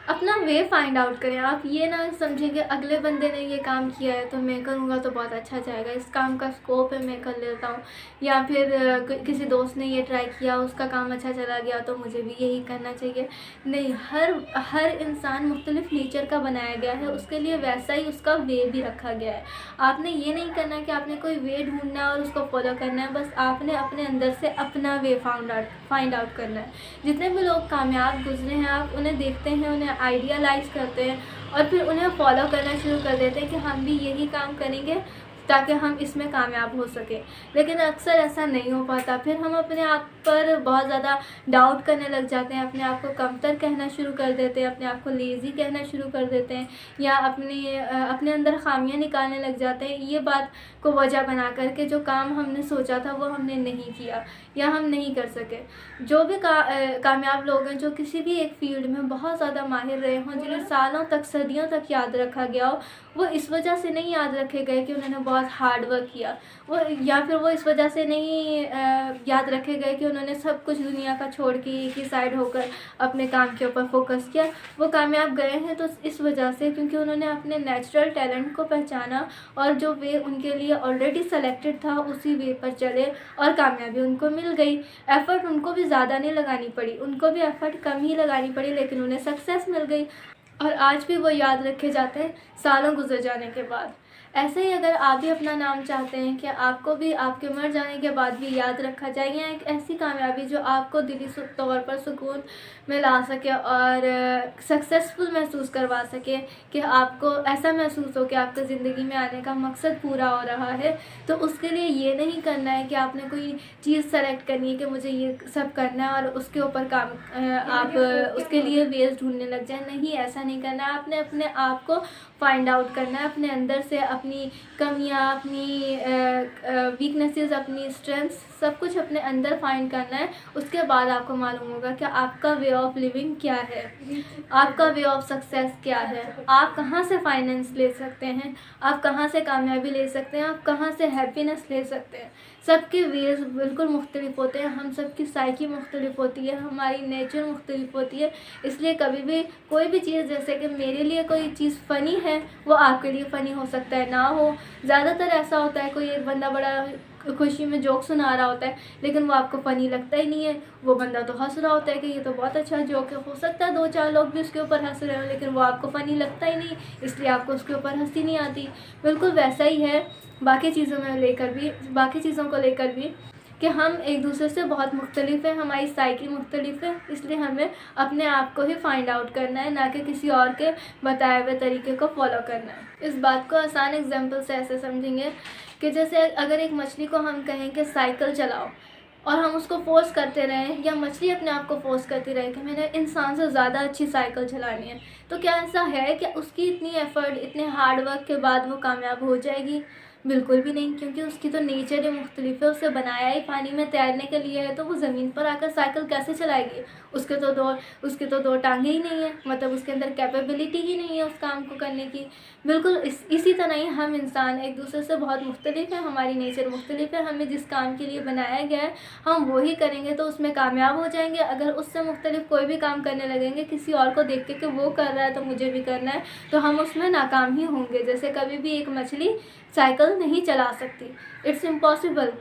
अपना वे find out करें। आप ये ना समझें कि अगले बंदे ने ये काम किया है तो मैं करूँगा तो बहुत अच्छा जाएगा, इस काम का स्कोप है मैं कर लेता हूँ। या फिर किसी दोस्त ने ये ट्राई किया, उसका काम अच्छा चला गया तो मुझे भी यही करना चाहिए। नहीं, हर हर इंसान मुख्तलिफ नेचर का बनाया गया है, उसके लिए वैसा ही उसका वे भी रखा गया है। आपने ये नहीं करना कि आपने कोई वे ढूंढना है और उसको फॉलो करना है, बस आपने अपने अंदर से अपना वे फाइंड आउट करना है। जितने भी लोग कामयाब गुजरे हैं, आप उन्हें देखते हैं, उन्हें आइडियलाइज़ करते हैं और फिर उन्हें फॉलो करना शुरू कर देते हैं कि हम भी यही काम करेंगे ताकि हम इसमें कामयाब हो सकें। लेकिन अक्सर ऐसा नहीं हो पाता। फिर हम अपने आप पर बहुत ज़्यादा डाउट करने लग जाते हैं, अपने आप को कमतर कहना शुरू कर देते हैं, अपने आप को लेज़ी कहना शुरू कर देते हैं, या अपने अंदर खामियां निकालने लग जाते हैं, ये बात को वजह बना कर के जो काम हमने सोचा था वो हमने नहीं किया या हम नहीं कर सके। जो भी कामयाब लोग हैं, जो किसी भी एक फील्ड में बहुत ज़्यादा माहिर रहे हों, जिन्हें सालों तक सदियों तक याद रखा गया हो, वो इस वजह से नहीं याद रखे गए कि उन्होंने बहुत हार्ड वर्क किया, वो या फिर वो इस वजह से नहीं याद रखे गए कि उन्होंने सब कुछ दुनिया का छोड़ के एक ही साइड होकर अपने काम के ऊपर फोकस किया। वो कामयाब गए हैं तो इस वजह से क्योंकि उन्होंने अपने नेचुरल टैलेंट को पहचाना और जो वे उनके लिए ऑलरेडी सेलेक्टेड था उसी वे पर चले और कामयाबी उनको मिल गई। एफ़र्ट उनको भी ज़्यादा नहीं लगानी पड़ी, उनको भी एफ़र्ट कम ही लगानी पड़ी, लेकिन उन्हें सक्सेस मिल गई और आज भी वो याद रखे जाते हैं सालों गुजर जाने के बाद। ऐसे ही अगर आप भी अपना नाम चाहते हैं कि आपको भी आपके मर जाने के बाद भी याद रखा जाए, या एक ऐसी कामयाबी जो आपको दिली तौर पर सुकून में ला सके और सक्सेसफुल महसूस करवा सके, कि आपको ऐसा महसूस हो कि आपका ज़िंदगी में आने का मकसद पूरा हो रहा है, तो उसके लिए ये नहीं करना है कि आपने कोई चीज़ सेलेक्ट करनी है कि मुझे ये सब करना है और उसके ऊपर काम आप उसके लिए वेज ढूंढने लग जाए। नहीं, ऐसा नहीं करना है। आपने अपने आप को फाइंड आउट करना है, अपने अंदर से अपनी कमियां, अपनी वीकनेसेस, अपनी स्ट्रेंथ्स, सब कुछ अपने अंदर फाइंड करना है। उसके बाद आपको मालूम होगा कि आपका वे ऑफ लिविंग क्या है, आपका वे ऑफ सक्सेस क्या है, आप कहाँ से फाइनेंस ले सकते हैं, आप कहाँ से कामयाबी ले सकते हैं, आप कहाँ से हैप्पीनेस ले सकते हैं। सबके वेज बिल्कुल मुख्तलिफ होते हैं, हम सबकी साइकी मुख्तलिफ होती है, हमारी नेचर मुख्तलिफ होती है। इसलिए कभी भी कोई भी चीज़, जैसे कि मेरे लिए कोई चीज़ फ़नी है वो आपके लिए फ़नी हो सकता है ना हो। ज़्यादातर ऐसा होता है, कोई एक बंदा बड़ा खुशी में जोक सुना रहा होता है लेकिन वो आपको फ़नी लगता ही नहीं है, वो बंदा तो हंस रहा होता है कि ये तो बहुत अच्छा जोक है। हो सकता है 2-4 लोग भी उसके ऊपर हंस रहे हो लेकिन वो आपको फ़नी लगता ही नहीं, इसलिए आपको उसके ऊपर हंसी नहीं आती। बिल्कुल वैसा ही है बाकी चीज़ों को लेकर भी कि हम एक दूसरे से बहुत मुख्तलिफ हैं, हमारी साइकी मुख्तलिफ है, इसलिए हमें अपने आप को ही फाइंड आउट करना है, ना कि किसी और के बताए हुए तरीके को फॉलो करना है। इस बात को आसान एग्जांपल से ऐसे समझेंगे कि जैसे अगर एक मछली को हम कहें कि साइकिल चलाओ और हम उसको फोर्स करते रहें, या मछली अपने आप को फोर्स करती रहे कि मैंने इंसान से ज़्यादा अच्छी साइकिल चलानी है, तो क्या ऐसा है कि उसकी इतनी एफ़र्ट, इतने हार्ड वर्क के बाद वो कामयाब हो जाएगी? बिल्कुल भी नहीं, क्योंकि उसकी तो नेचर ही मुख्तलिफ है। उसे बनाया ही पानी में तैरने के लिए है, तो वो ज़मीन पर आकर साइकिल कैसे चलाएगी? उसके तो दो टांगें ही नहीं है, मतलब उसके अंदर कैपेबिलिटी ही नहीं है उस काम को करने की। बिल्कुल इसी तरह ही हम इंसान एक दूसरे से बहुत मुख्तलिफ है, हमारी नेचर मुख्तलिफ है, हमें जिस काम के लिए बनाया गया है हम वही करेंगे तो उसमें कामयाब हो जाएंगे। अगर उससे मुख्तलिफ कोई भी काम करने लगेंगे किसी और को देख के कि वो कर रहा है तो मुझे भी करना है, तो हम उसमें नाकाम ही होंगे। जैसे कभी भी एक मछली साइकिल नहीं चला सकती, इट्स इम्पॉसिबल।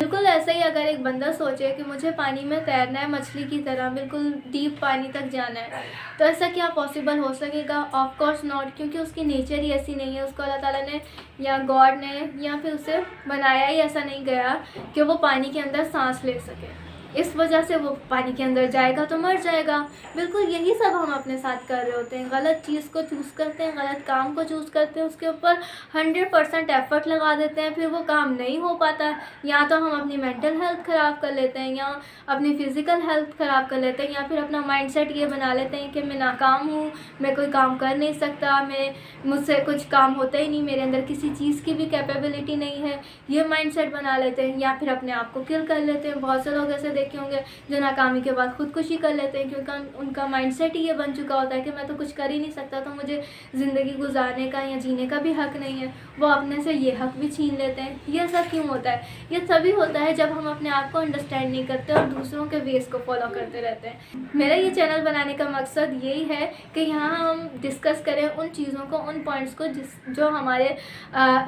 बिल्कुल ऐसा ही अगर एक बंदा सोचे कि मुझे पानी में तैरना है मछली की तरह, बिल्कुल डीप पानी तक जाना है, तो ऐसा क्या पॉसिबल हो सकेगा? ऑफ कोर्स नॉट, क्योंकि उसकी नेचर ही ऐसी नहीं है। उसको अल्लाह ताला ने या गॉड ने या फिर उसे बनाया ही ऐसा नहीं गया कि वो पानी के अंदर सांस ले सके। इस वजह से वो पानी के अंदर जाएगा तो मर जाएगा। बिल्कुल यही सब हम अपने साथ कर रहे होते हैं, गलत चीज़ को चूज़ करते हैं, गलत काम को चूज़ करते हैं, उसके ऊपर 100% एफ़र्ट लगा देते हैं, फिर वो काम नहीं हो पाता। या तो हम अपनी मेंटल हेल्थ ख़राब कर लेते हैं, या अपनी फ़िज़िकल हेल्थ ख़राब कर लेते हैं, या फिर अपना माइंडसेट ये बना लेते हैं कि मैं नाकाम हूँ, मैं कोई काम कर नहीं सकता, मुझसे कुछ काम होता ही नहीं, मेरे अंदर किसी चीज़ की भी कैपेबिलिटी नहीं है, ये माइंडसेट बना लेते हैं। या फिर अपने आप को किल कर लेते हैं। बहुत से लोग ऐसे देखे होंगे जो नाकामी के बाद खुदकुशी कर लेते हैं, क्योंकि उनका माइंडसेट ही ये बन चुका होता है कि मैं तो कुछ कर ही नहीं सकता, तो मुझे ज़िंदगी गुजारने का या जीने का भी हक नहीं है। वो अपने से ये हक भी छीन लेते हैं। ये सब क्यों होता है? ये तभी होता है जब हम अपने आप को अंडरस्टैंड नहीं करते और दूसरों के वेज को फॉलो करते रहते हैं। मेरा ये चैनल बनाने का मकसद यही है कि यहाँ हम डिस्कस करें उन चीज़ों को, उन पॉइंट्स को जो हमारे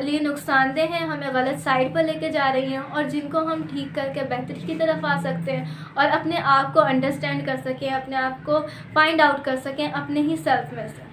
लिए नुकसानदेह हैं, हमें गलत साइड पर लेके जा रही हैं, और जिनको हम ठीक करके बेहतरी की तरफ आ सकते हैं और अपने आप को अंडरस्टैंड कर सकें, अपने आप को फाइंड आउट कर सकें अपने ही सेल्फ में से।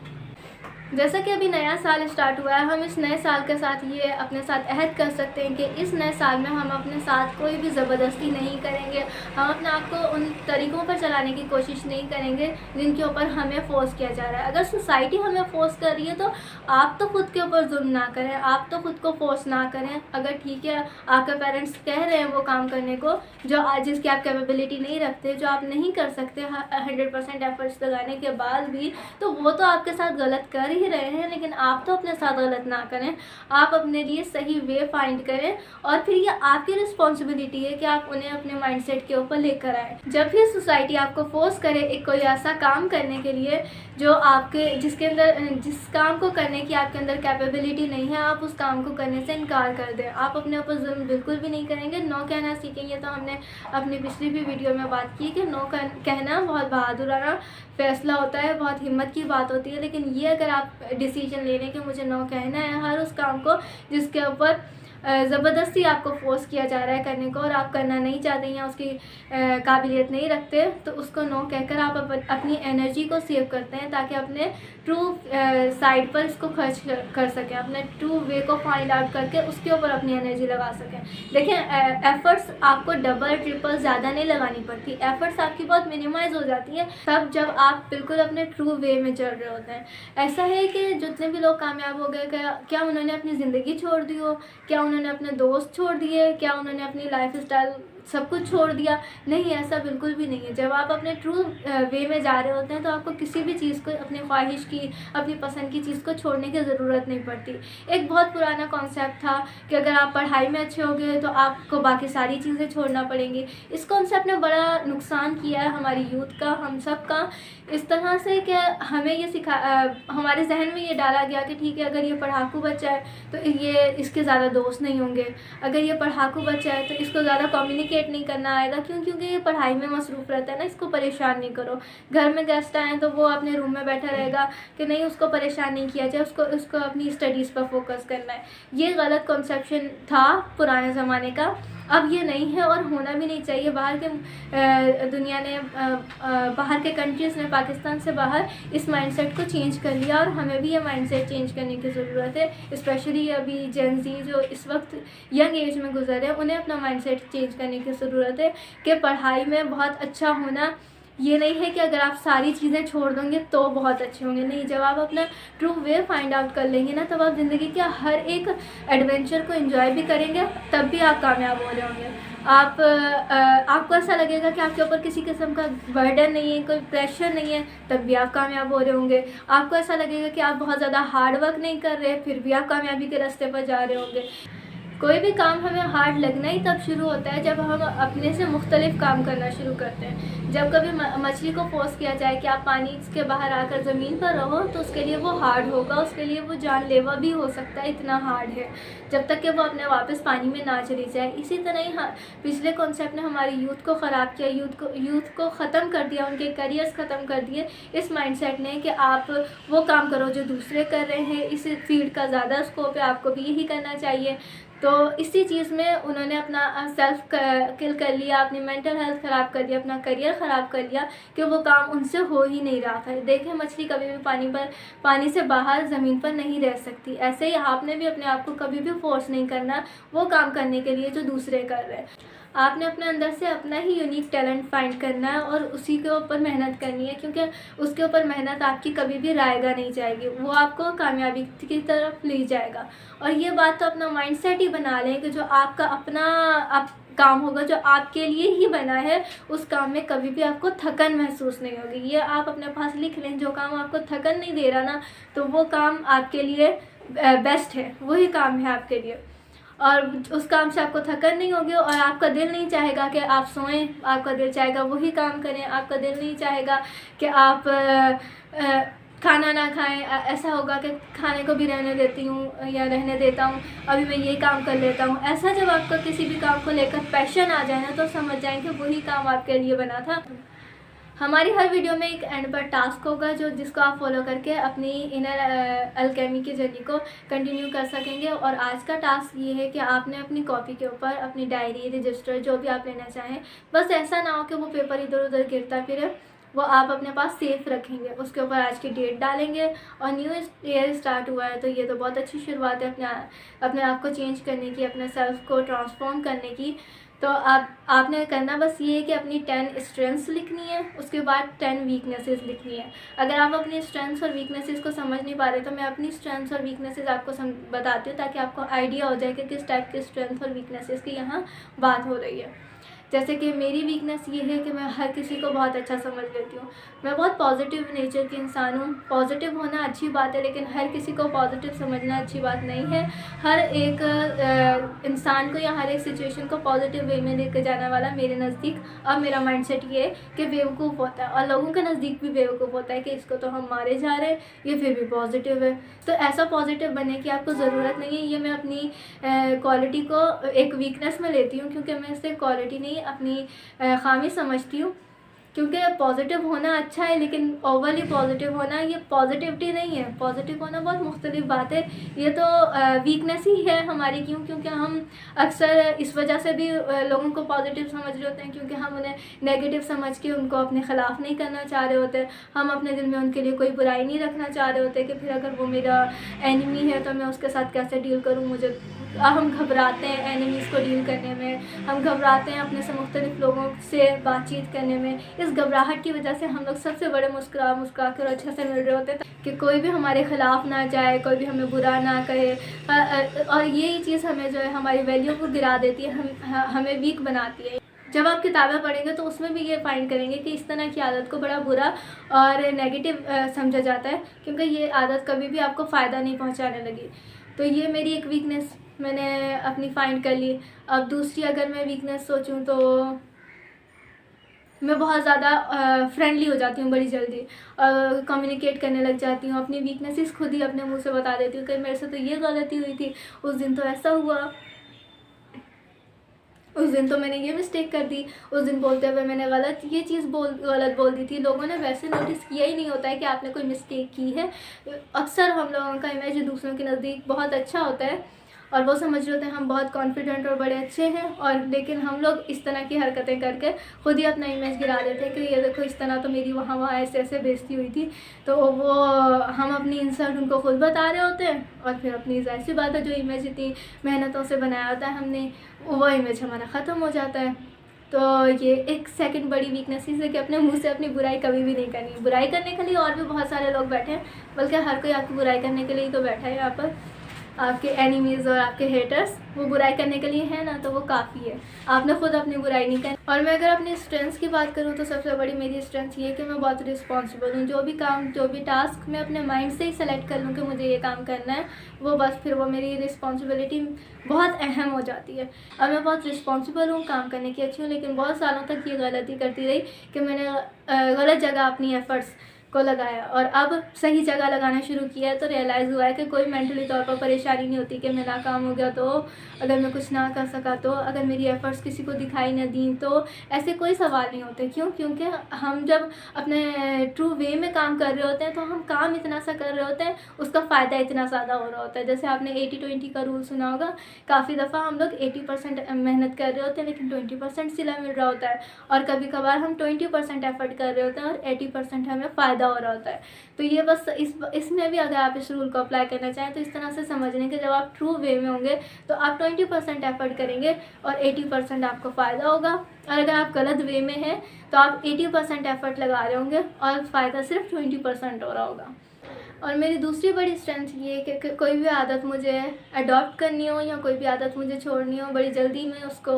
जैसा कि अभी नया साल स्टार्ट हुआ है, हम इस नए साल के साथ ये अपने साथ अहद कर सकते हैं कि इस नए साल में हम अपने साथ कोई भी ज़बरदस्ती नहीं करेंगे। हम अपने आप को उन तरीक़ों पर चलाने की कोशिश नहीं करेंगे जिनके ऊपर हमें फ़ोर्स किया जा रहा है। अगर सोसाइटी हमें फ़ोर्स कर रही है तो आप तो ख़ुद के ऊपर जुल्म ना करें, आप तो ख़ुद को फ़ोर्स ना करें। अगर ठीक है आपके पेरेंट्स कह रहे हैं वो काम करने को जो जिसकी आप कैपेबिलिटी नहीं रखते, जो आप नहीं कर सकते 100% एफर्ट्स लगाने के बाद भी, तो वो तो आपके साथ गलत कर ही रहे हैं, लेकिन आप तो अपने साथ गलत ना करें। आप अपने लिए सही वे फाइंड करें और फिर ये आपकी रिस्पॉन्सिबिलिटी है कि आप उन्हें अपने माइंडसेट के ऊपर लेकर आए। जब भी सोसाइटी आपको फोर्स करे एक कोई ऐसा काम करने के लिए जो आपके जिस काम को करने की आपके अंदर कैपेबिलिटी नहीं है, आप उस काम को करने से इनकार कर दें। आप अपने ऊपर जुल्म बिल्कुल भी नहीं करेंगे। नो कहना सीखेंगे। तो हमने अपनी पिछली भी वीडियो में बात की कि नो कहना बहुत बहादुराना फैसला होता है, बहुत हिम्मत की बात होती है। लेकिन ये अगर आप डिसीजन ले लें कि मुझे नो कहना है हर उस काम को जिसके ऊपर ज़बरदस्ती आपको फोर्स किया जा रहा है करने को और आप करना नहीं चाहते या उसकी काबिलियत नहीं रखते, तो उसको नो कहकर आप अपनी एनर्जी को सेव करते हैं ताकि अपने ट्रू साइड पर इसको खर्च कर सकें, अपने ट्रू वे को फाइंड आउट करके उसके ऊपर अपनी एनर्जी लगा सकें। देखें, एफ़र्ट्स आपको डबल ट्रिपल ज़्यादा नहीं लगानी पड़ती, एफ़र्ट्स आपकी बहुत मिनिमाइज़ हो जाती है तब जब आप बिल्कुल अपने ट्रू वे में चल रहे होते हैं। ऐसा है कि जितने भी लोग कामयाब हो गए, क्या उन्होंने अपनी ज़िंदगी छोड़ दी हो, क्या उन्होंने अपने दोस्त छोड़ दिए, क्या उन्होंने अपनी लाइफ स्टाइल सब कुछ छोड़ दिया? नहीं, ऐसा बिल्कुल भी नहीं है। जब आप अपने ट्रू वे में जा रहे होते हैं तो आपको किसी भी चीज़ को, अपनी ख्वाहिश की, अपनी पसंद की चीज़ को छोड़ने की ज़रूरत नहीं पड़ती। एक बहुत पुराना कॉन्सेप्ट था कि अगर आप पढ़ाई में अच्छे हो गए तो आपको बाकी सारी चीज़ें छोड़ना पड़ेंगी। इस कॉन्सेप्ट ने बड़ा नुकसान किया है हमारी यूथ का, हम सब का, इस तरह से कि हमें ये हमारे जहन में ये डाला गया कि ठीक है, अगर ये पढ़ाकू बच्चा है तो ये इसके ज़्यादा दोस्त नहीं होंगे, अगर ये पढ़ाकू बच्चा है तो इसको ज़्यादा कम्युनिकेट नहीं करना आएगा। क्योंकि ये पढ़ाई में मसरूफ़ रहता है ना, इसको परेशान नहीं करो। घर में गेस्ट आए तो वो अपने रूम में बैठा रहेगा कि नहीं, उसको परेशान नहीं किया जाए, उसको अपनी स्टडीज़ पर फोकस करना है। ये गलत कॉन्सेप्शन था पुराने ज़माने का, अब ये नहीं है और होना भी नहीं चाहिए। बाहर के दुनिया ने, बाहर के कंट्रीज़ ने पाकिस्तान से बाहर इस माइंडसेट को चेंज कर लिया और हमें भी ये माइंडसेट चेंज करने की ज़रूरत है। स्पेशली अभी जेन ज़ी जो इस वक्त यंग एज में गुजर रहे हैं, उन्हें अपना माइंडसेट चेंज करने की ज़रूरत है कि पढ़ाई में बहुत अच्छा होना ये नहीं है कि अगर आप सारी चीज़ें छोड़ दोगे तो बहुत अच्छे होंगे। नहीं, जब आप अपना ट्रू वे फाइंड आउट कर लेंगे ना, तब आप ज़िंदगी के हर एक एडवेंचर को एंजॉय भी करेंगे, तब भी आप कामयाब हो रहे होंगे। आपको ऐसा लगेगा कि आपके ऊपर किसी किस्म का बर्डन नहीं है, कोई प्रेशर नहीं है, तब भी आप कामयाब हो रहे होंगे। आपको ऐसा लगेगा कि आप बहुत ज़्यादा हार्ड वर्क नहीं कर रहे, फिर भी आप कामयाबी के रास्ते पर जा रहे होंगे। कोई भी काम हमें हार्ड लगना ही तब शुरू होता है जब हम अपने से मुख्तलिफ काम करना शुरू करते हैं। जब कभी मछली को फोर्स किया जाए कि आप पानी के बाहर आकर ज़मीन पर रहो, तो उसके लिए वो हार्ड होगा, उसके लिए वो जानलेवा भी हो सकता है, इतना हार्ड है, जब तक कि वो अपने वापस पानी में ना चली जाए। इसी तरह ही पिछले कॉन्सेप्ट ने हमारी यूथ को ख़राब किया, यूथ को ख़त्म कर दिया, उनके करियर्स ख़त्म कर दिए इस माइंडसेट ने कि आप वो काम करो जो दूसरे कर रहे हैं, इस फील्ड का ज़्यादा स्कोप है, आपको भी यही करना चाहिए। तो इसी चीज़ में उन्होंने अपना सेल्फ किल कर लिया, अपनी मेंटल हेल्थ ख़राब कर दिया, अपना करियर ख़राब कर लिया कि वो काम उनसे हो ही नहीं रहा था। देखें, मछली कभी भी पानी से बाहर ज़मीन पर नहीं रह सकती। ऐसे ही आपने भी अपने आप को कभी भी फोर्स नहीं करना वो काम करने के लिए जो दूसरे कर रहे हैं। आपने अपने अंदर से अपना ही यूनिक टैलेंट फाइंड करना है और उसी के ऊपर मेहनत करनी है, क्योंकि उसके ऊपर मेहनत आपकी कभी भी रायगा नहीं जाएगी, वो आपको कामयाबी की तरफ ले जाएगा। और ये बात तो अपना माइंडसेट ही बना लें कि जो आपका अपना काम होगा, जो आपके लिए ही बना है, उस काम में कभी भी आपको थकन महसूस नहीं होगी। ये आप अपने पास लिख लें, जो काम आपको थकन नहीं दे रहा ना, तो वो काम आपके लिए बेस्ट है, वही काम है आपके लिए। और उस काम से आपको थकन नहीं होगी और आपका दिल नहीं चाहेगा कि आप सोएं, आपका दिल चाहेगा वही काम करें, आपका दिल नहीं चाहेगा कि आप खाना ना खाएं। ऐसा होगा कि खाने को भी रहने देती हूँ या रहने देता हूँ, अभी मैं ये काम कर लेता हूँ। ऐसा जब आपका किसी भी काम को लेकर पैशन आ जाए ना तो समझ जाएं कि वही काम आपके लिए बना था। हमारी हर वीडियो में एक एंड पर टास्क होगा जिसको आप फॉलो करके अपनी इनर अल्केमी की जर्नी को कंटिन्यू कर सकेंगे। और आज का टास्क ये है कि आपने अपनी कॉपी के ऊपर अपनी डायरी, रजिस्टर, जो भी आप लेना चाहें, बस ऐसा ना हो कि वो पेपर इधर उधर गिरता फिरे, वो आप अपने पास सेफ रखेंगे। उसके ऊपर आज की डेट डालेंगे और न्यू ईयर स्टार्ट हुआ है तो ये तो बहुत अच्छी शुरुआत है अपने आप को चेंज करने की, अपने सेल्फ को ट्रांसफॉर्म करने की। तो आपने करना बस ये है कि अपनी 10 स्ट्रेंथ्स लिखनी है, उसके बाद 10 वीकनेसेस लिखनी है। अगर आप अपनी स्ट्रेंथ्स और वीकनेसेस को समझ नहीं पा रहे तो मैं अपनी स्ट्रेंथ्स और वीकनेसेस आपको बताती हूँ ताकि आपको आइडिया हो जाए कि किस टाइप के स्ट्रेंथ और वीकनेसेस की यहाँ बात हो रही है। जैसे कि मेरी वीकनेस ये है कि मैं हर किसी को बहुत अच्छा समझ लेती हूँ। मैं बहुत पॉजिटिव नेचर की इंसान हूँ। पॉजिटिव होना अच्छी बात है लेकिन हर किसी को पॉजिटिव समझना अच्छी बात नहीं है। हर एक इंसान को या हर एक सिचुएशन को पॉजिटिव वे में लेकर जाने वाला मेरे नज़दीक अब मेरा माइंडसेट ये है कि बेवकूफ़ होता है, और लोगों के नज़दीक भी बेवकूफ़ होता है कि इसको तो हम मारे जा रहे हैं, ये फिर भी पॉजिटिव है। तो ऐसा पॉजिटिव बनने की आपको ज़रूरत नहीं है। ये मैं अपनी क्वालिटी को एक वीकनेस में लेती हूँ क्योंकि मैं इसे क्वालिटी नहीं अपनी ख़ामी समझती हूँ। क्योंकि पॉजिटिव होना अच्छा है लेकिन ओवरली पॉजिटिव होना ये पॉजिटिविटी नहीं है। पॉजिटिव होना बहुत मुख्तलिफ बात है, ये तो वीकनेस ही है हमारी। क्योंकि हम अक्सर इस वजह से भी लोगों को पॉजिटिव समझ रहे होते हैं क्योंकि हम उन्हें नेगेटिव समझ के उनको अपने ख़िलाफ़ नहीं करना चाह रहे होते। हम अपने दिल में उनके लिए कोई बुराई नहीं रखना चाह रहे होते कि फिर अगर वो मेरा एनिमी है तो मैं उसके साथ कैसे डील करूँ। हम घबराते हैं एनिमीज़ को डील करने में, हम घबराते हैं अपने से मुख्तलिफ लोगों से बातचीत करने में। इस घबराहट की वजह से हम लोग सबसे बड़े मुस्कुरा कर अच्छे से मिल रहे होते हैं कि कोई भी हमारे ख़िलाफ़ ना जाए, कोई भी हमें बुरा ना कहे। और यही चीज़ हमें जो है हमारी वैल्यू को गिरा देती है, हमें वीक बनाती है। जब आप किताबें पढ़ेंगे तो उसमें भी ये फाइंड करेंगे कि इस तरह की आदत को बड़ा बुरा और नेगेटिव समझा जाता है क्योंकि ये आदत कभी भी आपको फ़ायदा नहीं पहुँचाने लगी। तो ये मेरी एक वीकनेस मैंने अपनी फाइंड कर ली। अब दूसरी अगर मैं वीकनेस सोचूं तो मैं बहुत ज़्यादा फ्रेंडली हो जाती हूँ बड़ी जल्दी, कम्युनिकेट करने लग जाती हूँ। अपनी वीकनेसेस खुद ही अपने मुंह से बता देती हूँ कि मेरे से तो ये गलती हुई थी, उस दिन तो ऐसा हुआ, उस दिन तो मैंने ये मिस्टेक कर दी, उस दिन बोलते हुए मैंने गलत बोल दी थी। लोगों ने वैसे नोटिस किया ही नहीं होता है कि आपने कोई मिस्टेक की है। अक्सर हम लोगों का इमेज दूसरों के नज़दीक बहुत अच्छा होता है और वो समझ रहे होते हैं हम बहुत कॉन्फिडेंट और बड़े अच्छे हैं, और लेकिन हम लोग इस तरह की हरकतें करके खुद ही अपना इमेज गिरा देते हैं कि ये देखो इस तरह तो मेरी वहाँ ऐसे ऐसे बेइज्जती हुई थी। तो वो हम अपनी इंसल्ट उनको खुद बता रहे होते हैं और फिर अपनी जाहिर सी बात है जो इमेज इतनी मेहनतों से बनाया होता है हमने, वो इमेज हमारा ख़त्म हो जाता है। तो ये एक सेकंड बड़ी वीकनेस है कि अपने मुंह से अपनी बुराई कभी भी नहीं करनी। बुराई करने के लिए और भी बहुत सारे लोग बैठे हैं, बल्कि हर कोई आपकी बुराई करने के लिए तो बैठा है यहाँ पर। आपके एनिमीज़ और आपके हेटर्स वो बुराई करने के लिए है ना, तो वो काफ़ी है। आपने खुद अपनी बुराई नहीं करनी। और मैं अगर अपनी स्ट्रेंथ्स की बात करूँ तो सबसे बड़ी मेरी स्ट्रेंथ ये है कि मैं बहुत रिस्पॉन्सिबल हूँ। जो भी काम, जो भी टास्क मैं अपने माइंड से ही सेलेक्ट कर लूँ कि मुझे ये काम करना है, वो बस फिर वो मेरी रिस्पॉन्सिबिलिटी बहुत अहम हो जाती है। अब मैं बहुत रिस्पॉन्सिबल हूँ, काम करने की अच्छी हूँ, लेकिन बहुत सालों तक ये गलती करती रही कि मैंने गलत जगह अपनी एफ़र्ट्स को लगाया और अब सही जगह लगाना शुरू किया है तो रियलाइज़ हुआ है कि कोई मेंटली तौर पर परेशानी नहीं होती कि मैं नाकाम हो गया तो, अगर मैं कुछ ना कर सका तो, अगर मेरी एफ़र्ट्स किसी को दिखाई न दी तो, ऐसे कोई सवाल नहीं होते। क्यों? क्योंकि हम जब अपने ट्रू वे में काम कर रहे होते हैं तो हम काम इतना सा कर रहे होते हैं, उसका फ़ायदा इतना ज़्यादा हो रहा होता है। जैसे आपने 80-20 का रूल सुना होगा। काफ़ी दफ़ा हम लोग 80% मेहनत कर रहे होते हैं लेकिन 20% सिला मिल रहा होता है, और कभी कभार हम 20% एफ़र्ट कर रहे होते हैं और 80% हमें फ़ायदा हो रहा होता है। तो ये बस इसमें भी अगर आप इस रूल को अप्लाई करना चाहें तो इस तरह से समझने कि जब आप ट्रू वे में होंगे तो आप 20% एफ़र्ट करेंगे और 80% आपको फ़ायदा होगा, और अगर आप गलत वे में हैं तो आप 80% एफ़र्ट लगा रहे होंगे और फ़ायदा सिर्फ 20% हो रहा होगा। और मेरी दूसरी बड़ी स्ट्रेंथ ये है कि कोई भी आदत मुझे अडॉप्ट करनी हो या कोई भी आदत मुझे छोड़नी हो, बड़ी जल्दी मैं उसको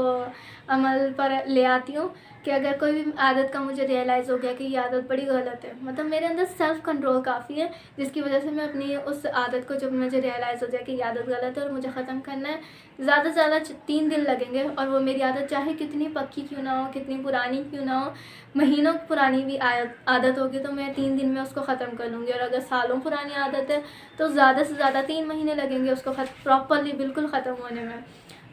अमल पर ले आती हूँ। कि अगर कोई भी आदत का मुझे रियलाइज़ हो गया कि ये आदत बड़ी गलत है, मतलब मेरे अंदर सेल्फ़ कंट्रोल काफ़ी है, जिसकी वजह से मैं अपनी उस आदत को, जब मुझे रियलाइज़ हो जाए कि ये आदत गलत है और मुझे ख़त्म करना है, ज़्यादा से ज़्यादा 3 दिन लगेंगे। और वो मेरी आदत चाहे कितनी पक्की क्यों ना हो, कितनी पुरानी क्यों ना हो, महीनों पुरानी भी आदत होगी तो मैं 3 दिन में उसको ख़त्म कर लूँगी। और अगर सालों पुरानी आदत है तो ज़्यादा से ज़्यादा 3 महीने लगेंगे उसको प्रॉपरली बिल्कुल ख़त्म होने में।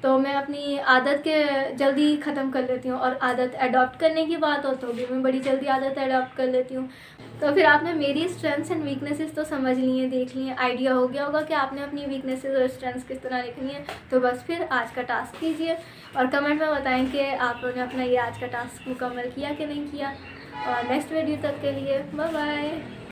तो मैं अपनी आदत के जल्दी ख़त्म कर लेती हूँ। और आदत अडॉप्ट करने की बात हो तो भी मैं बड़ी जल्दी आदत अडॉप्ट कर लेती हूँ। तो फिर आपने मेरी स्ट्रेंथ्स एंड वीकनेसेस तो समझ ली हैं, देख ली हैं, आइडिया हो गया होगा कि आपने अपनी वीकनेसेस और स्ट्रेंथ्स किस तरह लिखनी है। तो बस फिर आज का टास्क कीजिए और कमेंट में बताएं कि आप लोगों ने अपना ये आज का टास्क मुकम्मल किया कि नहीं किया। और नेक्स्ट वीडियो तक के लिए बाय बाय।